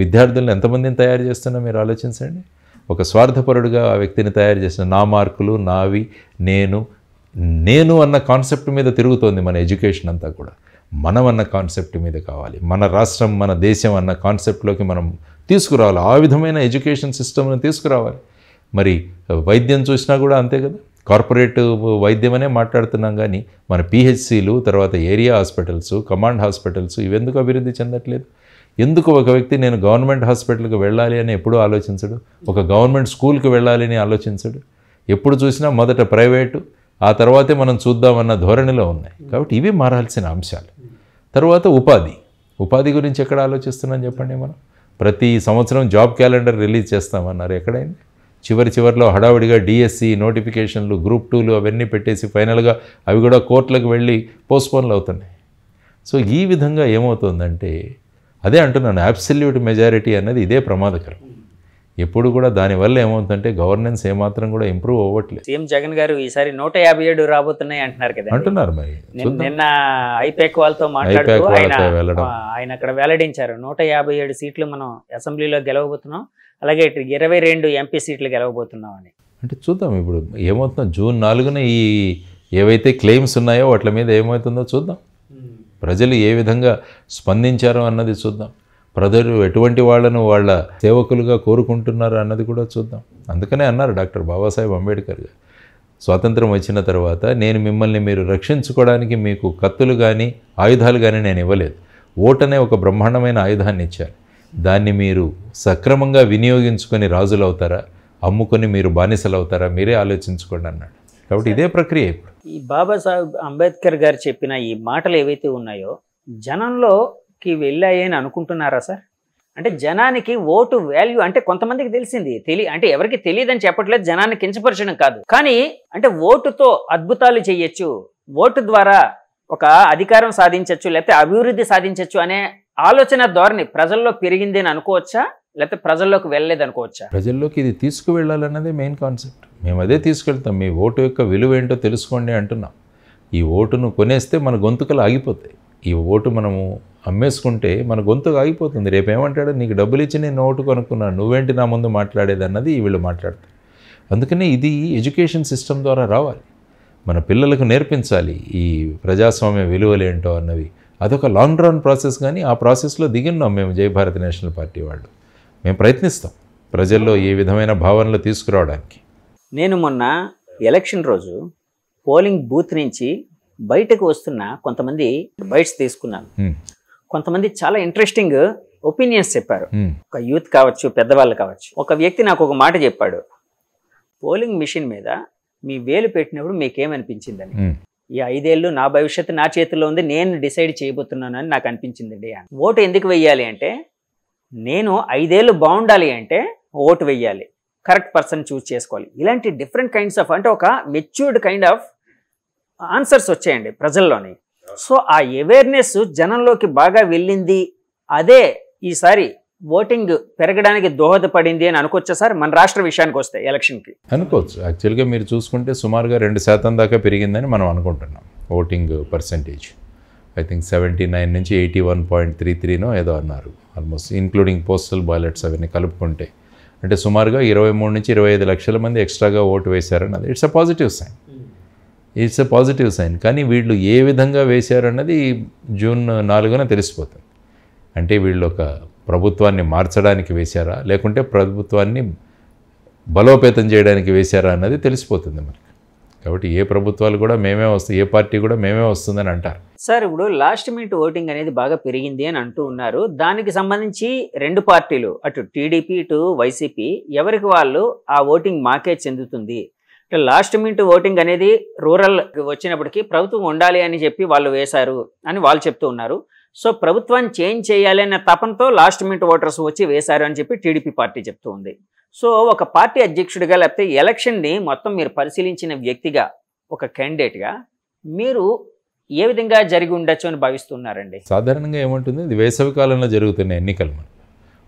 విద్యార్థులను ఎంతమందిని తయారు చేస్తున్నా మీరు ఆలోచించండి. ఒక స్వార్థపరుడుగా ఆ వ్యక్తిని తయారు చేసిన నా మార్కులు నావి నేను అన్న కాన్సెప్ట్ మీద తిరుగుతోంది మన ఎడ్యుకేషన్ అంతా కూడా. మనం అన్న కాన్సెప్ట్ మీద కావాలి, మన రాష్ట్రం మన దేశం అన్న కాన్సెప్ట్లోకి మనం తీసుకురావాలి. ఆ విధమైన ఎడ్యుకేషన్ సిస్టమ్ని తీసుకురావాలి. మరి వైద్యం చూసినా కూడా అంతే కదా, కార్పొరేట్ వైద్యం అనే మాట్లాడుతున్నాం. కానీ మన పిహెచ్సిలు, తర్వాత ఏరియా హాస్పిటల్స్, కమాండ్ హాస్పిటల్స్ ఇవెందుకు అభివృద్ధి చెందట్లేదు? ఎందుకు ఒక వ్యక్తి నేను గవర్నమెంట్ హాస్పిటల్కి వెళ్ళాలి అని ఎప్పుడూ ఆలోచించడు, ఒక గవర్నమెంట్ స్కూల్కి వెళ్ళాలి అని ఆలోచించడు. ఎప్పుడు చూసినా మొదట ప్రైవేటు, ఆ తర్వాతే మనం చూద్దామన్న ధోరణిలో ఉన్నాయి. కాబట్టి ఇవి మారాల్సిన అంశాలు. తర్వాత ఉపాధి గురించి ఎక్కడ ఆలోచిస్తున్నాం చెప్పండి. మనం ప్రతి సంవత్సరం జాబ్ క్యాలెండర్ రిలీజ్ చేస్తామన్నారు, ఎక్కడైంది? చివరిలో హడావుడిగా డిఎస్సి నోటిఫికేషన్లు, గ్రూప్ 2లు అవన్నీ పెట్టేసి ఫైనల్గా అవి కూడా కోర్టులకు వెళ్ళి పోస్ట్పోన్లు అవుతున్నాయి. సో ఈ విధంగా ఏమవుతుందంటే, అదే అంటున్నాను, అబ్సల్యూట్ మెజారిటీ అన్నది ఇదే ప్రమాదకరం. ఎప్పుడు కూడా దానివల్ల ఏమవుతుందంటే గవర్నెన్స్ ఏమాత్రం కూడా ఇంప్రూవ్ అవ్వట్లేదు. సీఎం జగన్ గారు ఈసారి 157 రాబోతున్నాయి అంటున్నారు కదా, అంటున్నారు. మరి నిన్న ఐపాక్ వాళ్ళతో మాట్లాడుతూ ఆయన అక్కడ వెల్లడించారు 157 సీట్లు మనం అసెంబ్లీలో గెలవబోతున్నాం, అలాగే 22 ఎంపీ సీట్లు గెలవబోతున్నాం అని. అంటే చూద్దాం ఇప్పుడు ఏమవుతుందో. జూన్ 4న ఈ ఏవైతే క్లెయిమ్స్ ఉన్నాయో వాటి మీద ఏమవుతుందో చూద్దాం. ప్రజలు ఏ విధంగా స్పందించారో అన్నది చూద్దాం. ప్రజలు ఎటువంటి వాళ్ళను వాళ్ళ సేవకులుగా కోరుకుంటున్నారు అన్నది కూడా చూద్దాం. అందుకనే అన్నారు డాక్టర్ బాబాసాహెబ్ అంబేద్కర్ గారు, స్వాతంత్రం వచ్చిన తర్వాత నేను మిమ్మల్ని మీరు రక్షించుకోవడానికి మీకు కత్తులు కానీ ఆయుధాలు కానీ నేను ఇవ్వలేదు, ఓటనే ఒక బ్రహ్మాండమైన ఆయుధాన్ని ఇచ్చాను. దాన్ని మీరు సక్రమంగా వినియోగించుకొని రాజులు అవుతారా, అమ్ముకొని మీరు బానిసలు అవుతారా, మీరే ఆలోచించుకోండి అన్నాడు. కాబట్టి ఇదే ప్రక్రియ. ఇప్పుడు ఈ బాబాసాహెబ్ అంబేద్కర్ గారు చెప్పిన ఈ మాటలు ఏవైతే ఉన్నాయో జనంలోకి వెళ్ళాయి అని అనుకుంటున్నారా సార్? అంటే జనానికి ఓటు వాల్యూ అంటే కొంతమందికి తెలిసింది, అంటే ఎవరికి తెలియదని చెప్పట్లేదు, జనాన్ని కించపరచడం కాదు. కానీ అంటే ఓటుతో అద్భుతాలు చేయొచ్చు, ఓటు ద్వారా ఒక అధికారం సాధించవచ్చు, లేకపోతే అభివృద్ధి సాధించవచ్చు అనే ఆలోచన ధోరణి ప్రజల్లో పెరిగింది అని అనుకోవచ్చా, లేకపోతే ప్రజల్లోకి వెళ్ళలేదు అనుకోవచ్చా? ప్రజల్లోకి ఇది తీసుకువెళ్ళాలన్నదే మెయిన్ కాన్సెప్ట్. మేము అదే తీసుకెళ్తాం. మీ ఓటు యొక్క విలువ ఏంటో తెలుసుకోండి అంటున్నాం. ఈ ఓటును కొనేస్తే మన గొంతుకలు ఆగిపోతాయి. ఈ ఓటు మనము అమ్మేసుకుంటే మన గొంతుకు ఆగిపోతుంది. రేపు ఏమంటాడు, నీకు డబ్బులు ఇచ్చి నేను ఓటు కొనుక్కున్నాను, నువ్వేంటి నా ముందు మాట్లాడేది అన్నది వీళ్ళు మాట్లాడతారు. అందుకని ఇది ఎడ్యుకేషన్ సిస్టమ్ ద్వారా రావాలి. మన పిల్లలకు నేర్పించాలి ఈ ప్రజాస్వామ్య విలువలు ఏంటో అన్నవి. అదొక లాంగ్ రన్ ప్రాసెస్. కానీ ఆ ప్రాసెస్లో దిగిన్నాం మేము జయభారత్ నేషనల్ పార్టీ వాళ్ళు. మేము ప్రయత్నిస్తాం ప్రజల్లో ఏ విధమైన భావనలు తీసుకురావడానికి. నేను మొన్న ఎలక్షన్ రోజు పోలింగ్ బూత్ నుంచి బయటకు వస్తున్న కొంతమంది బైట్స్ తీసుకున్నాను. కొంతమంది చాలా ఇంట్రెస్టింగ్ ఒపీనియన్స్ చెప్పారు. ఒక యూత్ కావచ్చు, పెద్దవాళ్ళు కావచ్చు. ఒక వ్యక్తి నాకు ఒక మాట చెప్పాడు, పోలింగ్ మిషన్ మీద మీ వేలు పెట్టినప్పుడు మీకేమనిపించిందని. ఈ 5 ఏళ్ళు నా భవిష్యత్తు నా చేతిలో ఉంది, నేను డిసైడ్ చేయబోతున్నాను అని నాకు అనిపించిందండి. ఓటు ఎందుకు వెయ్యాలి అంటే, నేను 5 ఏళ్ళు బాగుండాలి అంటే ఓటు వెయ్యాలి, కరెక్ట్ పర్సన్ చూస్ చేసుకోవాలి. ఇలాంటి డిఫరెంట్ కైండ్స్ ఆఫ్ అంటే ఒక మెచ్యూర్డ్ కైండ్ ఆఫ్ ఆన్సర్స్ వచ్చాయండి ప్రజల్లోని. సో ఆ అవేర్నెస్ జనంలోకి బాగా వెళ్ళింది. అదే ఈసారి ఓటింగ్ పెరగడానికి దోహదపడింది అని అనుకోవచ్చా సార్? మన రాష్ట్ర విషయానికి వస్తే ఎలక్షన్కి అనుకోవచ్చు. యాక్చువల్గా మీరు చూసుకుంటే సుమారుగా 2% దాకా పెరిగిందని మనం అనుకుంటున్నాం ఓటింగ్ పర్సెంటేజ్. ఐ థింక్ 79 నుంచి 81.33నో ఏదో అన్నారు, ఆల్మోస్ట్ ఇంక్లూడింగ్ పోస్టల్ బ్యాలెట్స్ అవన్నీ కలుపుకుంటే. అంటే సుమారుగా 23 నుంచి 25 లక్షల మంది ఎక్స్ట్రాగా ఓటు వేశారన్నది ఇట్స్ ఎ పాజిటివ్ సైన్. కానీ వీళ్ళు ఏ విధంగా వేశారన్నది జూన్ 4న తెలిసిపోతుంది. అంటే వీళ్ళు ఒక ప్రభుత్వాన్ని మార్చడానికి వేశారా, లేకుంటే ప్రభుత్వాన్ని బలోపేతం చేయడానికి వేశారా అన్నది తెలిసిపోతుంది మనకి. కాబట్టి ఏ ప్రభుత్వాలు కూడా మేమే వస్తాయి, ఏ పార్టీ కూడా మేమే వస్తుందని అంటారు. సార్ ఇప్పుడు లాస్ట్ మినిట్ ఓటింగ్ అనేది బాగా పెరిగింది అని అంటూ ఉన్నారు. దానికి సంబంధించి 2 పార్టీలు, అటు టీడీపీ ఇటు వైసీపీ, ఎవరికి వాళ్ళు ఆ ఓటింగ్ మాకే చెందుతుంది. అంటే లాస్ట్ మినిట్ ఓటింగ్ అనేది రూరల్ వచ్చినప్పటికీ ప్రభుత్వం ఉండాలి అని చెప్పి వాళ్ళు వేశారు అని వాళ్ళు చెప్తూ ఉన్నారు. సో ప్రభుత్వాన్ని చేంజ్ చేయాలి అనే తపంతో లాస్ట్ మినిట్ ఓటర్స్ వచ్చి వేశారు అని చెప్పి టీడీపీ పార్టీ చెప్తూ ఉంది. సో ఒక పార్టీ అధ్యక్షుడిగా లేకపోతే ఎలక్షన్ని మొత్తం మీరు పరిశీలించిన వ్యక్తిగా, ఒక క్యాండిడేట్గా మీరు ఏ విధంగా జరిగి ఉండొచ్చు అని భావిస్తున్నారండి? సాధారణంగా ఏముంటుంది, ఇది వేసవి కాలంలో జరుగుతున్న ఎన్నికలు. మనం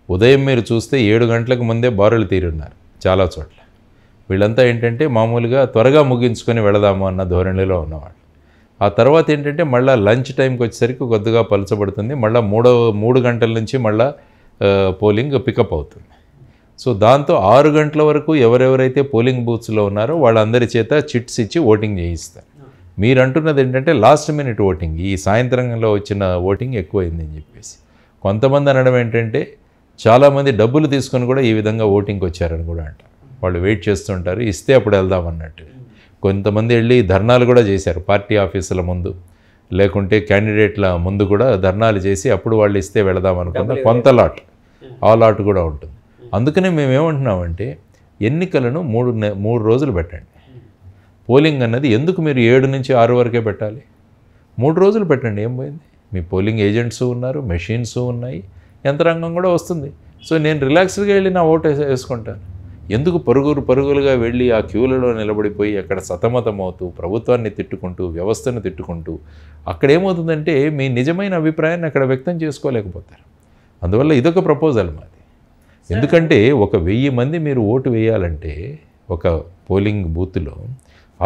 ఉదయం మీరు చూస్తే 7 గంటలకు ముందే బారులు తీరున్నారు చాలా చోట్ల. వీళ్ళంతా ఏంటంటే మామూలుగా త్వరగా ముగించుకొని వెళదాము అన్న ధోరణిలో ఉన్నవాళ్ళు. ఆ తర్వాత ఏంటంటే మళ్ళీ లంచ్ టైంకి వచ్చేసరికి కొద్దిగా పలచబడుతుంది. మళ్ళీ 3 గంటల నుంచి మళ్ళీ పోలింగ్ పికప్ అవుతుంది. సో దాంతో 6 గంటల వరకు ఎవరెవరైతే పోలింగ్ బూత్స్లో ఉన్నారో వాళ్ళందరి చేత చిట్స్ ఇచ్చి ఓటింగ్ చేయిస్తారు. మీరు అంటున్నది ఏంటంటే లాస్ట్ మినిట్ ఓటింగ్, ఈ సాయంత్రంలో వచ్చిన ఓటింగ్ ఎక్కువైందని చెప్పేసి. కొంతమంది అనడం ఏంటంటే చాలామంది డబ్బులు తీసుకొని కూడా ఈ విధంగా ఓటింగ్కి వచ్చారని కూడా అంటారు. వాళ్ళు వెయిట్ చేస్తుంటారు, ఇస్తే అప్పుడు వెళ్దాం అన్నట్టు. కొంతమంది వెళ్ళి ధర్నాలు కూడా చేశారు పార్టీ ఆఫీసుల ముందు, లేకుంటే క్యాండిడేట్ల ముందు కూడా ధర్నాలు చేసి అప్పుడు వాళ్ళు ఇస్తే వెళదాం అనుకున్న కొంత లాట్, ఆ లాట్ కూడా ఉంటుంది. అందుకనే మేమేమంటున్నామంటే ఎన్నికలను 3 రోజులు పెట్టండి. పోలింగ్ అన్నది ఎందుకు మీరు 7 నుంచి 6 వరకే పెట్టాలి? 3 రోజులు పెట్టండి, ఏం పోయింది? మీ పోలింగ్ ఏజెంట్స్ ఉన్నారు, మెషిన్స్ ఉన్నాయి, యంత్రాంగం కూడా వస్తుంది. సో నేను రిలాక్స్డ్గా వెళ్ళి నా ఓటు వేసుకుంటాను. ఎందుకు పరుగులుగా వెళ్ళి ఆ క్యూలలో నిలబడిపోయి అక్కడ సతమతమవుతూ ప్రభుత్వాన్ని తిట్టుకుంటూ వ్యవస్థను తిట్టుకుంటూ అక్కడ ఏమవుతుందంటే మీ నిజమైన అభిప్రాయాన్ని అక్కడ వ్యక్తం చేసుకోలేకపోతారు. అందువల్ల ఇదొక ప్రపోజల్ మాది. ఎందుకంటే 1000 మంది మీరు ఓటు వేయాలంటే ఒక పోలింగ్ బూత్లో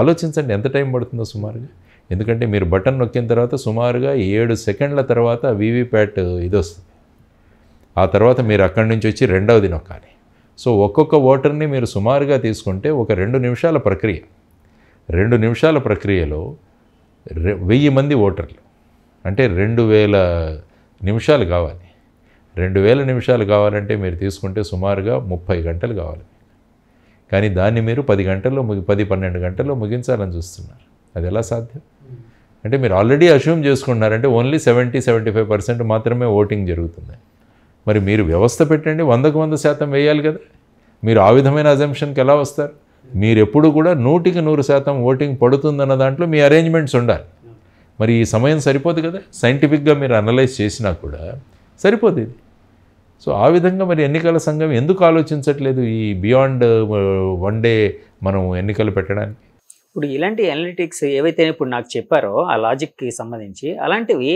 ఆలోచించండి ఎంత టైం పడుతుందో సుమారుగా. ఎందుకంటే మీరు బటన్ నొక్కిన తర్వాత సుమారుగా 7 సెకండ్ల తర్వాత వీవీప్యాట్ ఇది వస్తుంది. ఆ తర్వాత మీరు అక్కడి నుంచి వచ్చి రెండవది నొక్కాలి. సో ఒక్కొక్క ఓటర్ని మీరు సుమారుగా తీసుకుంటే ఒక 2 నిమిషాల ప్రక్రియ. 2 నిమిషాల ప్రక్రియలో 1000 మంది ఓటర్లు అంటే 2000 నిమిషాలు కావాలి. 2000 నిమిషాలు కావాలంటే మీరు తీసుకుంటే సుమారుగా 30 గంటలు కావాలి. కానీ దాన్ని మీరు 10-12 గంటల్లో ముగించాలని చూస్తున్నారు. అది ఎలా సాధ్యం? అంటే మీరు ఆల్రెడీ అస్యూమ్ చేసుకుంటున్నారంటే ఓన్లీ 70-75% మాత్రమే ఓటింగ్ జరుగుతుంది. మరి మీరు వ్యవస్థ పెట్టండి, 100కు 100% వేయాలి కదా. మీరు ఆ విధమైన అజంప్షన్కి ఎలా వస్తారు? మీరు ఎప్పుడు కూడా 100కి 100% ఓటింగ్ పడుతుందన్న దాంట్లో మీ అరేంజ్మెంట్స్ ఉండాలి. మరి ఈ సమయం సరిపోదు కదా, సైంటిఫిక్గా మీరు అనలైజ్ చేసినా కూడా సరిపోదు ఇది. సో ఆ విధంగా మరి ఎన్నికల సంఘం ఎందుకు ఆలోచించట్లేదు ఈ బియాండ్ 1 డే మనం ఎన్నికలు పెట్టడానికి? ఇప్పుడు ఇలాంటి అనలిటిక్స్ ఏవైతే ఇప్పుడు నాకు చెప్పారో ఆ లాజిక్కి సంబంధించి అలాంటివి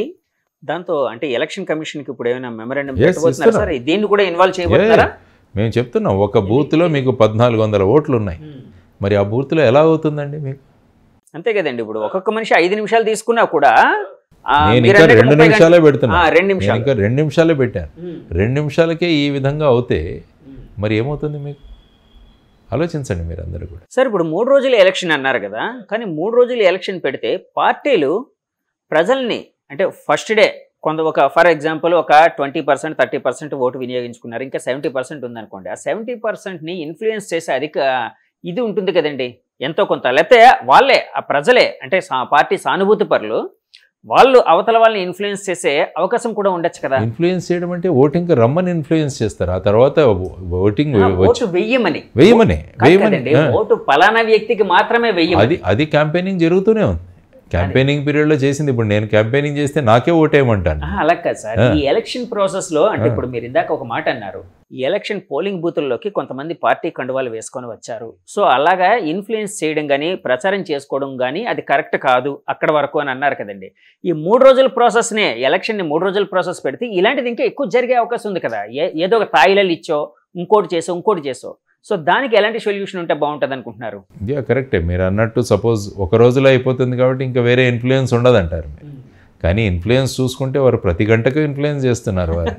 దాంతో అంటే ఎలక్షన్ కమిషన్కి ఇప్పుడు ఏమైనా మెమరాండం పెట్టబోతున్నారా సార్? దీన్ని కూడా ఇన్వాల్వ్ చేయబోతున్నారా? మేము చెప్తున్నాం, ఒక బూత్లో మీకు 1400 ఓట్లు ఉన్నాయి. మరి ఆ బూత్లో ఎలా అవుతుందండి మీకు? అంతే కదండి. ఇప్పుడు ఒక్కొక్క మనిషి 5 నిమిషాలు తీసుకున్నా కూడా నేను ఇంకా 2 నిమిషాలే పెడుతున్నా. 2 నిమిషాలే పెట్టాను. 2 నిమిషాలకే ఈ విధంగా అవుతే మరి ఏమవుతుంది మీకు? ఆలోచించండి మీరు అందరూ కూడా. సార్ ఇప్పుడు 3 రోజుల ఎలక్షన్ అన్నారు కదా, కానీ 3 రోజుల ఎలక్షన్ పెడితే పార్టీలు ప్రజల్ని అంటే ఫస్ట్ డే ఒక ఫర్ ఎగ్జాంపుల్ ఒక 20%, 30% ఓటు వినియోగించుకున్నారు, ఇంకా 70% ఉందనుకోండి. ఆ 70%ని ఇన్ఫ్లుయెన్స్ చేసే ఇది ఉంటుంది కదండి ఎంతో కొంత. లేకపోతే వాళ్ళే ఆ ప్రజలే అంటే పార్టీ సానుభూతి పరులు వాళ్ళు అవతల వాళ్ళని ఇన్ఫ్లుయెన్స్ చేసే అవకాశం కూడా ఉండొచ్చు కదా. ఇన్ఫ్లుయెన్స్ చేయడం అంటే ఓటింగ్ రమ్మని ఇన్ఫ్లుయెన్స్ చేస్తారు, ఆ తర్వాత ఓటింగ్ ఓటు వెయ్యమని ఓటు పలానా వ్యక్తికి మాత్రమే వెయ్యమని. అది క్యాంపెయినింగ్ జరుగుతూనే ఉంది. క్యాంపెయినింగ్ పీరియడ్లో చేసింది. ఇప్పుడు నేను క్యాంపెయినింగ్ చేస్తే నాకే ఓటేయమంటాను. అలా కాదు సార్, ఈ ఎలక్షన్ ప్రాసెస్లో అంటే ఇప్పుడు మీరు ఇందాక ఒక మాట అన్నారు, ఈ ఎలక్షన్ పోలింగ్ బూతుల్లోకి కొంతమంది పార్టీ కండువాలు వేసుకొని వచ్చారు. సో అలాగా ఇన్ఫ్లుయెన్స్ చేయడం కానీ ప్రచారం చేసుకోవడం కానీ అది కరెక్ట్ కాదు అక్కడ వరకు అని అన్నారు కదండి. ఈ 3 రోజుల ప్రాసెస్నే ఎలక్షన్ని 3 రోజుల ప్రాసెస్ పెడితే ఇలాంటిది ఇంకా ఎక్కువ జరిగే అవకాశం ఉంది కదా. ఏదో ఒక తాయిలలు ఇచ్చో ఇంకోటి చేసో సో దానికి ఎలాంటి సొల్యూషన్ ఉంటే బాగుంటుంది అనుకుంటున్నారు? కరెక్టే మీరు అన్నట్టు. సపోజ్ ఒక రోజులో అయిపోతుంది కాబట్టి ఇంకా వేరే ఇన్ఫ్లుయెన్స్ ఉండదంటారు మీరు. కానీ ఇన్ఫ్లుయెన్స్ చూసుకుంటే వారు ప్రతి గంటకు ఇన్ఫ్లుయెన్స్ చేస్తున్నారు. వారు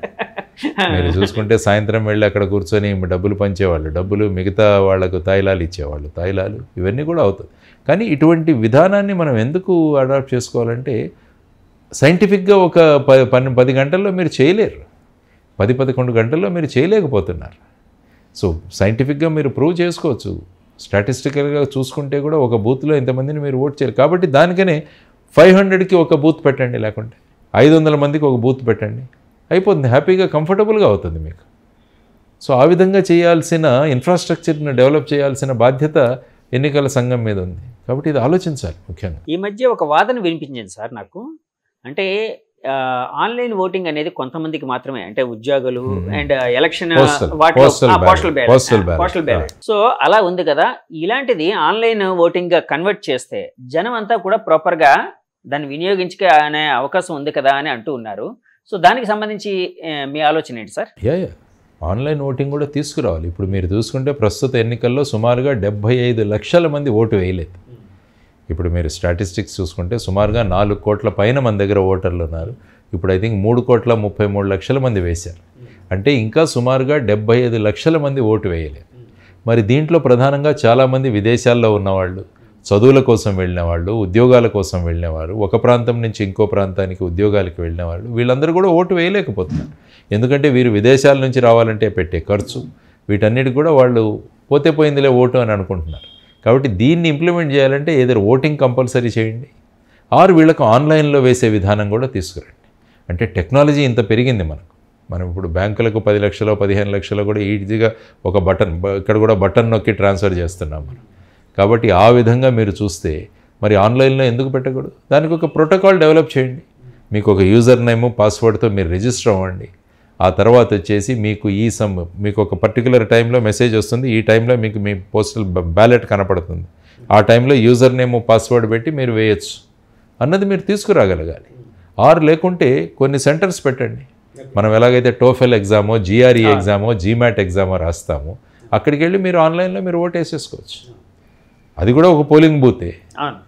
మీరు చూసుకుంటే సాయంత్రం వెళ్ళి అక్కడ కూర్చొని డబ్బులు పంచేవాళ్ళు, డబ్బులు మిగతా వాళ్లకు తాయిలాలు ఇచ్చేవాళ్ళు, తాయిలాలు ఇవన్నీ కూడా అవుతుంది. కానీ ఇటువంటి విధానాన్ని మనం ఎందుకు అడాప్ట్ చేసుకోవాలంటే సైంటిఫిక్గా ఒక 10 గంటల్లో మీరు చేయలేరు, 10-11 గంటల్లో మీరు చేయలేకపోతున్నారు. సో సైంటిఫిక్గా మీరు ప్రూవ్ చేసుకోవచ్చు, స్టాటిస్టికల్గా చూసుకుంటే కూడా ఒక బూత్లో ఇంతమందిని మీరు ఓట్ చేయరు. కాబట్టి దానికనే 500కి ఒక బూత్ పెట్టండి, లేకుంటే 500 మందికి ఒక బూత్ పెట్టండి, అయిపోతుంది. హ్యాపీగా కంఫర్టబుల్గా అవుతుంది మీకు. సో ఆ విధంగా చేయాల్సిన ఇన్ఫ్రాస్ట్రక్చర్ని డెవలప్ చేయాల్సిన బాధ్యత ఎన్నికల సంఘం మీద ఉంది. కాబట్టి ఇది ఆలోచించాలి ముఖ్యంగా. ఈ మధ్య ఒక వాదన వినిపించింది సార్ నాకు, అంటే ఆన్లైన్ ఓటింగ్ అనేది కొంతమందికి మాత్రమే, అంటే ఉద్యోగులు and election postal ballot. So అలా ఉంది కదా, ఇలాంటిది ఆన్లైన్ ఓటింగ్ గా కన్వర్ట్ చేస్తే జనం అంతా కూడా ప్రాపర్ గా దాన్ని వినియోగించుకునే అవకాశం ఉంది కదా అని అంటూ ఉన్నారు. సో దానికి సంబంధించి మీ ఆలోచన ఏంటి సార్? ఆన్లైన్ ఓటింగ్ కూడా తీసుకురావాలి. ఇప్పుడు మీరు చూసుకుంటే ప్రస్తుత ఎన్నికల్లో సుమారుగా 75 లక్షల మంది ఓటు వేయలేదు. ఇప్పుడు మీరు స్టాటిస్టిక్స్ చూసుకుంటే సుమారుగా 4 కోట్ల పైన మన దగ్గర ఓటర్లు ఉన్నారు. ఇప్పుడు ఐ థింక్ 3,33,00,000 మంది వేశారు. అంటే ఇంకా సుమారుగా 75 లక్షల మంది ఓటు వేయలేదు. మరి దీంట్లో ప్రధానంగా చాలామంది విదేశాల్లో ఉన్నవాళ్ళు, చదువుల కోసం వెళ్ళిన వాళ్ళు, ఉద్యోగాల కోసం వెళ్ళినవారు, ఒక ప్రాంతం నుంచి ఇంకో ప్రాంతానికి ఉద్యోగాలకు వెళ్ళిన వాళ్ళు, వీళ్ళందరూ కూడా ఓటు వేయలేకపోతున్నారు. ఎందుకంటే వీరు విదేశాల నుంచి రావాలంటే పెట్టే ఖర్చు, వీటన్నిటికి కూడా వాళ్ళు పోతే పోయిందిలే ఓటు అని అనుకుంటున్నారు. కాబట్టి దీన్ని ఇంప్లిమెంట్ చేయాలంటే ఏదో ఓటింగ్ కంపల్సరీ చేయండి, ఆరు వీళ్ళకు ఆన్లైన్లో వేసే విధానం కూడా తీసుకురండి. అంటే టెక్నాలజీ ఇంత పెరిగింది మనం ఇప్పుడు బ్యాంకులకు 10 లక్షలు 15 లక్షలు కూడా ఈజీగా ఒక బటన్, ఇక్కడ కూడా బటన్ నొక్కి ట్రాన్స్ఫర్ చేస్తున్నాం మనం. కాబట్టి ఆ విధంగా మీరు చూస్తే మరి ఆన్లైన్లో ఎందుకు పెట్టకూడదు? దానికి ఒక ప్రోటోకాల్ డెవలప్ చేయండి. మీకు ఒక యూజర్ నేమ్ పాస్వర్డ్తో మీరు రిజిస్టర్ అవ్వండి. ఆ తర్వాత వచ్చేసి మీకు ఒక పర్టికులర్ టైంలో మెసేజ్ వస్తుంది, ఈ టైంలో మీకు మీ పోస్టల్ బ్యాలెట్ కనపడుతుంది, ఆ టైంలో యూజర్ నేమ్ పాస్వర్డ్ పెట్టి మీరు వేయచ్చు అన్నది మీరు తీసుకురాగలగాలి. ఆరు లేకుంటే కొన్ని సెంటర్స్ పెట్టండి. మనం ఎలాగైతే టోఫెల్ ఎగ్జామో, జిఆర్ఈ ఎగ్జామో, జీమాట్ ఎగ్జామో రాస్తామో అక్కడికి వెళ్ళి మీరు ఆన్లైన్లో మీరు ఓటు వేసేసుకోవచ్చు. అది కూడా ఒక పోలింగ్ బూతే,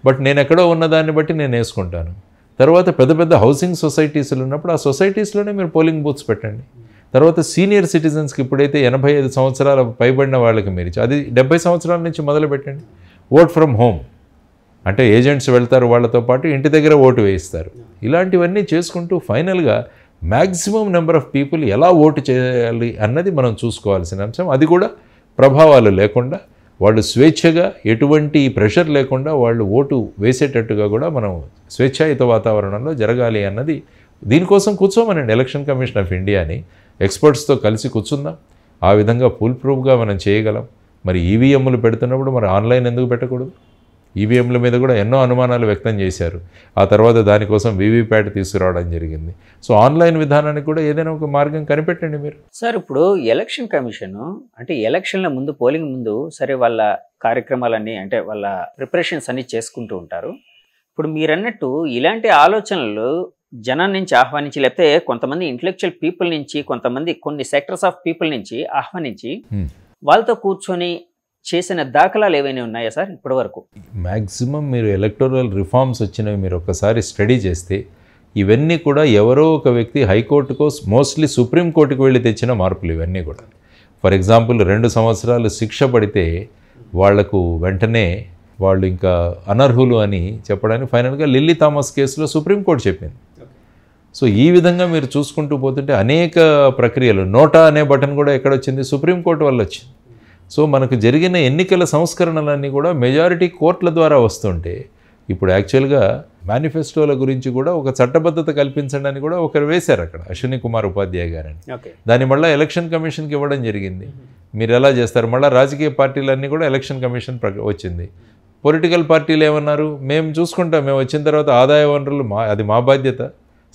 బట్ నేను ఎక్కడో ఉన్నదాన్ని బట్టి నేను వేసుకుంటాను. తర్వాత పెద్ద పెద్ద హౌసింగ్ సొసైటీస్లు ఉన్నప్పుడు ఆ సొసైటీస్లోనే మీరు పోలింగ్ బూత్స్ పెట్టండి. తర్వాత సీనియర్ సిటిజన్స్కి ఇప్పుడైతే 85 సంవత్సరాల పైబడిన వాళ్ళకి మీరు అది 70 సంవత్సరాల నుంచి మొదలు పెట్టండి. ఓట్ ఫ్రమ్ హోమ్ అంటే ఏజెంట్స్ వెళ్తారు, వాళ్ళతో పాటు ఇంటి దగ్గర ఓటు వేయిస్తారు. ఇలాంటివన్నీ చేసుకుంటూ ఫైనల్గా మ్యాక్సిమం నెంబర్ ఆఫ్ పీపుల్ ఎలా ఓటు చేయాలి అన్నది మనం చూసుకోవాల్సిన అంశం. అది కూడా ప్రభావాలు లేకుండా, వాళ్ళు స్వేచ్ఛగా ఎటువంటి ప్రెషర్ లేకుండా వాళ్ళు ఓటు వేసేటట్టుగా కూడా మనం స్వేచ్ఛాయుత వాతావరణంలో జరగాలి అన్నది. దీనికోసం కూర్చోమనండి ఎలక్షన్ కమిషన్ ఆఫ్ ఇండియాని, ఎక్స్పర్ట్స్తో కలిసి కూర్చుందాం. ఆ విధంగా ఫుల్ ప్రూఫ్గా మనం చేయగలం. మరి ఈవీఎంలు పెడుతున్నప్పుడు మరి ఆన్లైన్ ఎందుకు పెట్టకూడదు? ఈవీఎంల మీద కూడా ఎన్నో అనుమానాలు వ్యక్తం చేశారు. ఆ తర్వాత దానికోసం వీవీప్యాట్ తీసుకురావడం జరిగింది. సో ఆన్లైన్ విధానానికి కూడా ఏదైనా ఒక మార్గం కనిపెట్టండి మీరు. సార్ ఇప్పుడు ఎలక్షన్ కమిషన్ అంటే ఎలక్షన్ల ముందు, పోలింగ్ ముందు సరే వాళ్ళ కార్యక్రమాలన్నీ అంటే వాళ్ళ ప్రిపరేషన్స్ అన్నీ చేసుకుంటూ ఉంటారు. ఇప్పుడు మీరన్నట్టు ఇలాంటి ఆలోచనలు జనం నుంచి ఆహ్వానించి, లేకపోతే కొంతమంది ఇంటలెక్చువల్ పీపుల్ నుంచి, కొంతమంది కొన్ని సెక్టర్స్ ఆఫ్ పీపుల్ నుంచి ఆహ్వానించి వాళ్ళతో కూర్చొని చేసిన దాఖలాలు ఏవైనా ఉన్నాయా సార్ ఇప్పటి వరకు? మ్యాక్సిమం మీరు ఎలక్టోరల్ రిఫార్మ్స్ వచ్చినవి మీరు ఒకసారి స్టడీ చేస్తే ఇవన్నీ కూడా ఎవరో ఒక వ్యక్తి హైకోర్టుకో, మోస్ట్లీ సుప్రీంకోర్టుకు వెళ్ళి తెచ్చిన మార్పులు ఇవన్నీ కూడా. ఫర్ ఎగ్జాంపుల్ 2 సంవత్సరాలు శిక్ష పడితే వాళ్లకు వెంటనే వాళ్ళు ఇంకా అనర్హులు అని చెప్పడానికి ఫైనల్గా లిల్లీ థామస్ కేసులో సుప్రీంకోర్టు చెప్పింది. సో ఈ విధంగా మీరు చూసుకుంటూ పోతుంటే అనేక ప్రక్రియలు, నోటా అనే బటన్ కూడా ఎక్కడొచ్చింది? సుప్రీంకోర్టు వల్ల వచ్చింది. సో మనకు జరిగిన ఎన్నికల సంస్కరణలన్నీ కూడా మెజారిటీ కోర్టుల ద్వారా వస్తుంటే ఇప్పుడు యాక్చువల్గా మేనిఫెస్టోల గురించి కూడా ఒక చట్టబద్ధత కల్పించడానికి కూడా ఒకరు వేశారు అక్కడ, అశ్విని కుమార్ ఉపాధ్యాయ గారని. దాన్ని మళ్ళీ ఎలక్షన్ కమిషన్కి ఇవ్వడం జరిగింది. మీరు ఎలా చేస్తారు? మళ్ళీ రాజకీయ పార్టీలన్నీ కూడా ఎలక్షన్ కమిషన్ వచ్చింది. పొలిటికల్ పార్టీలు ఏమన్నారు? మేము చూసుకుంటాం, మేము వచ్చిన తర్వాత ఆదాయ వనరులు అది మా బాధ్యత,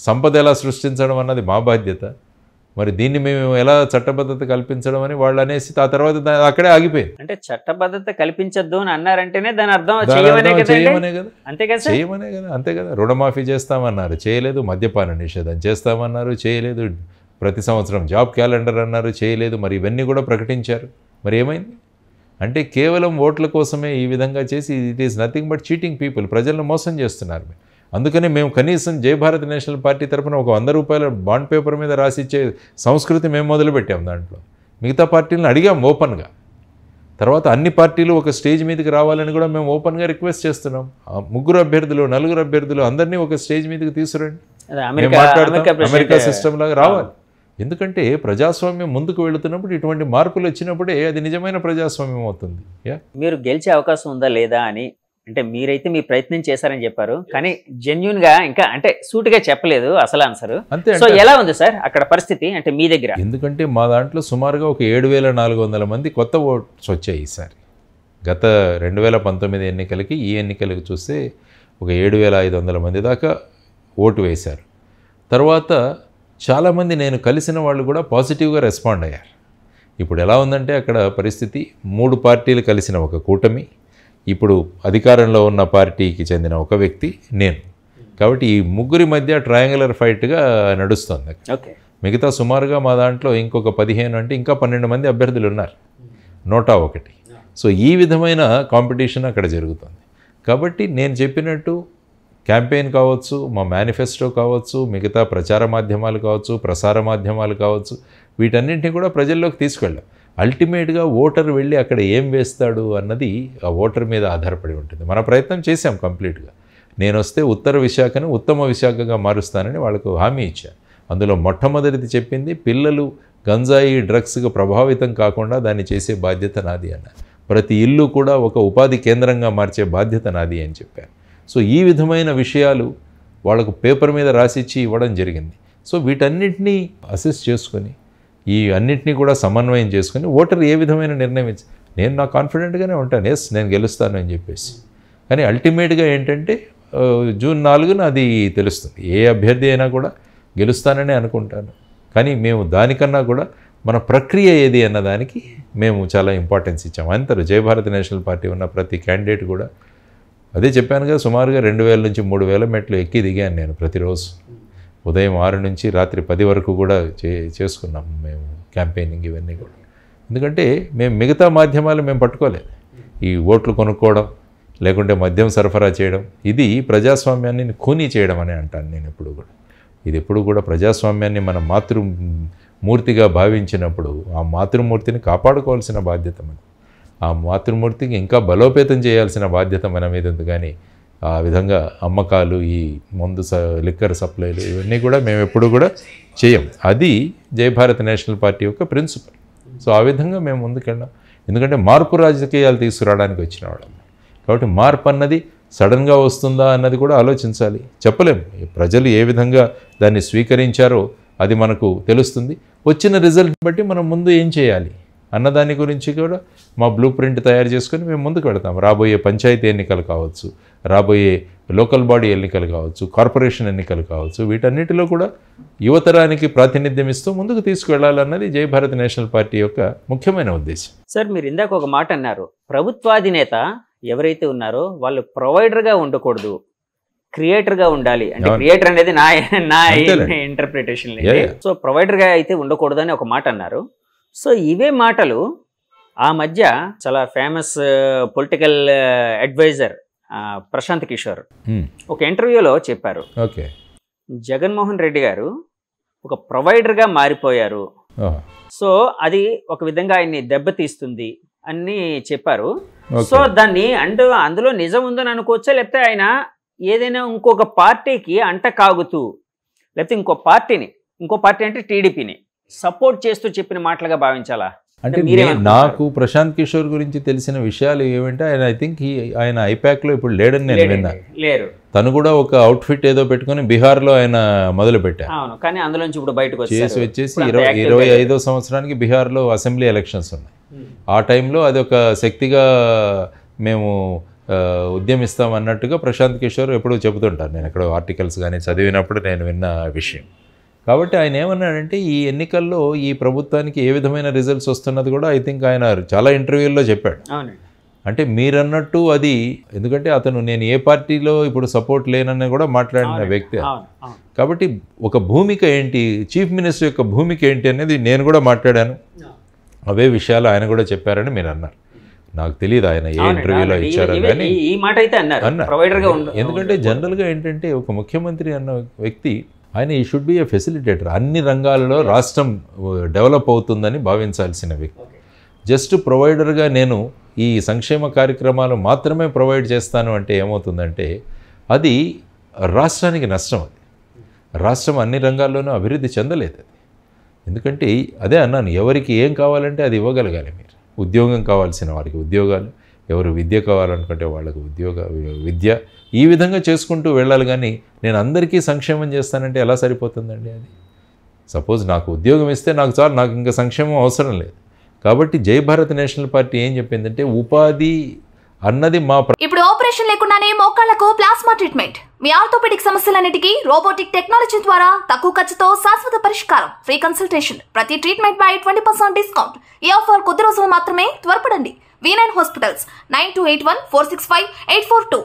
సంపద ఎలా సృష్టించడం అన్నది మా బాధ్యత, మరి దీన్ని మేము ఎలా చట్టబద్ధత కల్పించడం అని వాళ్ళు అనేసి ఆ తర్వాత అక్కడే ఆగిపోయింది. అంటే చట్టబద్ధత కల్పించద్దు అని అన్నారంటేనే దాని అర్థం చేయమనే కదా, అంతే కదా, చేయమనే కదా, అంతే కదా. రుణమాఫీ చేస్తామన్నారు, చేయలేదు. మద్యపాన నిషేధం చేస్తామన్నారు, చేయలేదు. ప్రతి సంవత్సరం జాబ్ క్యాలెండర్ అన్నారు, చేయలేదు. మరి ఇవన్నీ కూడా ప్రకటించారు, మరి ఏమైంది? అంటే కేవలం ఓట్ల కోసమే ఈ విధంగా చేసి it is nothing but cheating people, ప్రజలను మోసం చేస్తున్నారు. అందుకనే మేము కనీసం జై భారత్ నేషనల్ పార్టీ తరఫున ఒక 100 రూపాయల బాండ్ పేపర్ మీద రాసిచ్చే సంస్కృతి మేము మొదలుపెట్టాం. దాంట్లో మిగతా పార్టీలను అడిగాం ఓపెన్గా. తర్వాత అన్ని పార్టీలు ఒక స్టేజ్ మీదకి రావాలని కూడా మేము ఓపెన్గా రిక్వెస్ట్ చేస్తున్నాం. 3 అభ్యర్థులు 4 అభ్యర్థులు అందరినీ ఒక స్టేజ్ మీదకి తీసుకురండి, అమెరికా సిస్టమ్ లాగా రావాలి. ఎందుకంటే ప్రజాస్వామ్యం ముందుకు వెళుతున్నప్పుడు ఇటువంటి మార్పులు వచ్చినప్పుడే అది నిజమైన ప్రజాస్వామ్యం అవుతుంది. మీరు గెలిచే అవకాశం ఉందా లేదా అని అంటే మీరైతే మీ ప్రయత్నం చేశారని చెప్పారు, కానీ జెన్యున్ గా ఇంకా అంటే సూటిగా చెప్పలేదు అసలు ఆన్సర్. సో ఎలా ఉంది సార్ అక్కడ పరిస్థితి అంటే మీ దగ్గర? ఎందుకంటే మా దాంట్లో సుమారుగా ఒక 7,400 మంది కొత్త ఓట్స్ వచ్చాయి ఈసారి. గత 2019 ఎన్నికలకి ఈ ఎన్నికలకు చూస్తే ఒక 7,500 మంది దాకా ఓటు వేశారు. తర్వాత చాలామంది నేను కలిసిన వాళ్ళు కూడా పాజిటివ్గా రెస్పాండ్ అయ్యారు. ఇప్పుడు ఎలా ఉందంటే అక్కడ పరిస్థితి 3 పార్టీలు కలిసిన ఒక కూటమి, ఇప్పుడు అధికారంలో ఉన్న పార్టీకి చెందిన ఒక వ్యక్తి, నేను. కాబట్టి ఈ ముగ్గురి మధ్య ట్రయాంగులర్ ఫైట్గా నడుస్తుంది. మిగతా సుమారుగా మా దాంట్లో ఇంకొక 15 అంటే ఇంకా 12 మంది అభ్యర్థులు ఉన్నారు, నోటా ఒకటి. సో ఈ విధమైన కాంపిటీషన్ అక్కడ జరుగుతుంది. కాబట్టి నేను చెప్పినట్టు క్యాంపెయిన్ కావచ్చు, మా మేనిఫెస్టో కావచ్చు, మిగతా ప్రచార మాధ్యమాలు కావచ్చు, ప్రసార మాధ్యమాలు కావచ్చు, వీటన్నింటినీ కూడా ప్రజల్లోకి తీసుకెళ్ళాం. అల్టిమేట్గా ఓటర్ వెళ్ళి అక్కడ ఏం వేస్తాడు అన్నది ఆ ఓటర్ మీద ఆధారపడి ఉంటుంది. మన ప్రయత్నం చేశాం కంప్లీట్గా. నేను వస్తే ఉత్తర విశాఖను ఉత్తమ విశాఖగా మారుస్తానని వాళ్ళకు హామీ ఇచ్చాను. అందులో మొట్టమొదటిది చెప్పింది పిల్లలు గంజాయి డ్రగ్స్గా ప్రభావితం కాకుండా దాన్ని చేసే బాధ్యత నాది అన్న. ప్రతి ఇల్లు కూడా ఒక ఉపాధి కేంద్రంగా మార్చే బాధ్యత నాది అని చెప్పాను. సో ఈ విధమైన విషయాలు వాళ్ళకు పేపర్ మీద రాసిచ్చి ఇవ్వడం జరిగింది. సో వీటన్నిటినీ అసెస్ చేసుకొని ఈ అన్నింటినీ కూడా సమన్వయం చేసుకొని ఓటర్ ఏ విధమైన నిర్ణయం నేను నా కాన్ఫిడెంట్గానే ఉంటాను, ఎస్ నేను గెలుస్తాను అని చెప్పేసి. కానీ అల్టిమేట్గా ఏంటంటే జూన్ 4న అది తెలుస్తుంది. ఏ అభ్యర్థి అయినా కూడా గెలుస్తానని అనుకుంటాను. కానీ మేము దానికన్నా కూడా మన ప్రక్రియ ఏది అన్నదానికి మేము చాలా ఇంపార్టెన్స్ ఇచ్చాము. అంతరు జయభారతి నేషనల్ పార్టీ ఉన్న ప్రతి క్యాండిడేట్ కూడా అదే చెప్పాను కదా, సుమారుగా 2000 నుంచి 3000 మెట్లు ఎక్కి దిగాను నేను ప్రతిరోజు. ఉదయం 6 నుంచి రాత్రి 10 వరకు కూడా చేసుకున్నాం మేము క్యాంపెయినింగ్ ఇవన్నీ కూడా. ఎందుకంటే మేము మిగతా మాధ్యమాలు మేము పట్టుకోలేదు. ఈ ఓట్లు కొనుక్కోవడం లేకుంటే మద్యం సరఫరా చేయడం ఇది ప్రజాస్వామ్యాన్ని ఖూనీ చేయడం అని అంటాను నేను ఎప్పుడు కూడా. ఇది ఎప్పుడు కూడా ప్రజాస్వామ్యాన్ని మన మాతృమూర్తిగా భావించినప్పుడు ఆ మాతృమూర్తిని కాపాడుకోవాల్సిన బాధ్యత మనం, ఆ మాతృమూర్తికి ఇంకా బలోపేతం చేయాల్సిన బాధ్యత మన మీద ఉంది. కానీ ఆ విధంగా అమ్మకాలు, ఈ మందు లిక్కర్ సప్లైలు ఇవన్నీ కూడా మేము ఎప్పుడు కూడా చేయం. అది జయభారత్ నేషనల్ పార్టీ యొక్క ప్రిన్సిపల్. సో ఆ విధంగా మేము ముందుకెళ్ళాం. ఎందుకంటే మార్పు రాజకీయాలు తీసుకురావడానికి వచ్చిన వాళ్ళం. కాబట్టి మార్పు అన్నది సడన్గా వస్తుందా అన్నది కూడా ఆలోచించాలి. చెప్పలేము. ప్రజలు ఏ విధంగా దాన్ని స్వీకరించారో అది మనకు తెలుస్తుంది. వచ్చిన రిజల్ట్ బట్టి మనం ముందు ఏం చేయాలి అన్నదాని గురించి కూడా మా బ్లూ ప్రింట్ తయారు చేసుకొని మేము ముందుకు వెళతాం. రాబోయే పంచాయతీ ఎన్నికలు కావచ్చు, రాబోయే లోకల్ బాడీ ఎన్నికలు కావచ్చు, కార్పొరేషన్ ఎన్నికలు కావచ్చు, వీటన్నిటిలో కూడా యువతరానికి ప్రాతినిధ్యం ఇస్తూ ముందుకు తీసుకువెళ్ళాలన్నది జయభారత్ నేషనల్ పార్టీ యొక్క ముఖ్యమైన ఉద్దేశం. సార్, మీరు ఇందాక ఒక మాట అన్నారు, ప్రభుత్వాధినేత ఎవరైతే ఉన్నారో వాళ్ళు ప్రొవైడర్గా ఉండకూడదు, క్రియేటర్గా ఉండాలి. అంటే క్రియేటర్ అనేది నా ఇంటర్ప్రిటేషన్. సో ప్రొవైడర్గా అయితే ఉండకూడదు అని ఒక మాట అన్నారు. సో ఇవే మాటలు ఆ మధ్య చాలా famous political adviser Prashant Kishor ఒక ఇంటర్వ్యూలో చెప్పారు. ఓకే, జగన్మోహన్ రెడ్డి గారు ఒక ప్రొవైడర్గా మారిపోయారు, సో అది ఒక విధంగా ఆయన్ని దెబ్బతీస్తుంది అని చెప్పారు. సో దాన్ని అంటే అందులో నిజం ఉందని అనుకోవచ్చా, లేకపోతే ఆయన ఏదైనా ఇంకొక పార్టీకి అంట కాగుతూ, లేకపోతే ఇంకో పార్టీ అంటే టీడీపీని సపోర్ట్ చేస్తూ చెప్పిన మాటలుగా భావించాలా? అంటే నాకు ప్రశాంత్ కిషోర్ గురించి తెలిసిన విషయాలు ఏమంటే ఆయన ఐ థింక్ ఆయన ఐపాక్లో ఇప్పుడు లేడని నేను విన్నాను. లేరు. తను కూడా ఒక అవుట్ఫిట్ ఏదో పెట్టుకుని బీహార్లో ఆయన మొదలు పెట్టారు. కానీ అందులోంచి ఇప్పుడు బయటకు వచ్చేసి 25వ సంవత్సరానికి బీహార్లో అసెంబ్లీ ఎలక్షన్స్ ఉన్నాయి. ఆ టైంలో అది ఒక శక్తిగా మేము ఉద్యమిస్తాం అన్నట్టుగా ప్రశాంత్ కిషోర్ ఎప్పుడూ చెబుతుంటారు. నేను ఎక్కడో ఆర్టికల్స్ కానీ చదివినప్పుడు నేను విన్న విషయం. కాబట్టి ఆయన ఏమన్నాడంటే ఈ ఎన్నికల్లో ఈ ప్రభుత్వానికి ఏ విధమైన రిజల్ట్స్ వస్తున్నది కూడా ఐ థింక్ ఆయన చాలా ఇంటర్వ్యూల్లో చెప్పాడు. అంటే మీరన్నట్టు అది, ఎందుకంటే అతను నేను ఏ పార్టీలో ఇప్పుడు సపోర్ట్ లేనని కూడా మాట్లాడిన వ్యక్తి. కాబట్టి ఒక భూమిక ఏంటి, చీఫ్ మినిస్టర్ యొక్క భూమిక ఏంటి అనేది నేను కూడా మాట్లాడాను. అవే విషయాలు ఆయన కూడా చెప్పారని మీరు అన్నారు. నాకు తెలియదు ఆయన ఏ ఇంటర్వ్యూలో ఇచ్చారో కానీ అన్నారు. ఎందుకంటే జనరల్గా ఏంటంటే ఒక ముఖ్యమంత్రి అన్న వ్యక్తి ఆయన ఈ షుడ్ బి ఏ ఫెసిలిటేటర్. అన్ని రంగాలలో రాష్ట్రం డెవలప్ అవుతుందని భావించాల్సిన వ్యక్తి. జస్ట్ ప్రొవైడర్గా నేను ఈ సంక్షేమ కార్యక్రమాలు మాత్రమే ప్రొవైడ్ చేస్తాను అంటే ఏమవుతుందంటే అది రాష్ట్రానికి నష్టం. అది రాష్ట్రం అన్ని రంగాల్లోనూ అభివృద్ధి చెందలేదు. అది ఎందుకంటే అదే అన్నాను, ఎవరికి ఏం కావాలంటే అది ఇవ్వగలగాలి. మీరు ఉద్యోగం కావాల్సిన వారికి ఉద్యోగాలు, ఎవరు విద్య కావాలనుకుంటే వాళ్ళకు విద్య, ఈ విధంగా చేసుకుంటూ వెళ్ళాలి. కానీ నేను అందరికీ సంక్షేమం చేస్తానంటే ఎలా సరిపోతుందండి? అది సపోజ్ నాకు ఉద్యోగం ఇస్తే నాకు చాలు, నాకు ఇంకా సంక్షేమం అవసరం లేదు. కాబట్టి జయభారత్ నేషనల్ పార్టీ ఏం చెప్పిందంటే ఉపాధి అన్నది మా ఇప్పుడు ఆపరేషన్ లేకుండానే మోకాళ్లకు ప్లాస్మా ట్రీట్మెంట్, మీ ఆర్థోపెడిక్ సమస్యలన్నిటికీ రోబోటిక్ టెక్నాలజీ ద్వారా తక్కువ ఖర్చుతో శాశ్వత పరిష్కారం, ఫ్రీ కన్సల్టేషన్, ప్రతి ట్రీట్మెంట్ పై 20% డిస్కౌంట్. ఈ ఆఫర్ కొద్ది రోజులు మాత్రమే, త్వరపడండి. V9 hospitals 9281465842.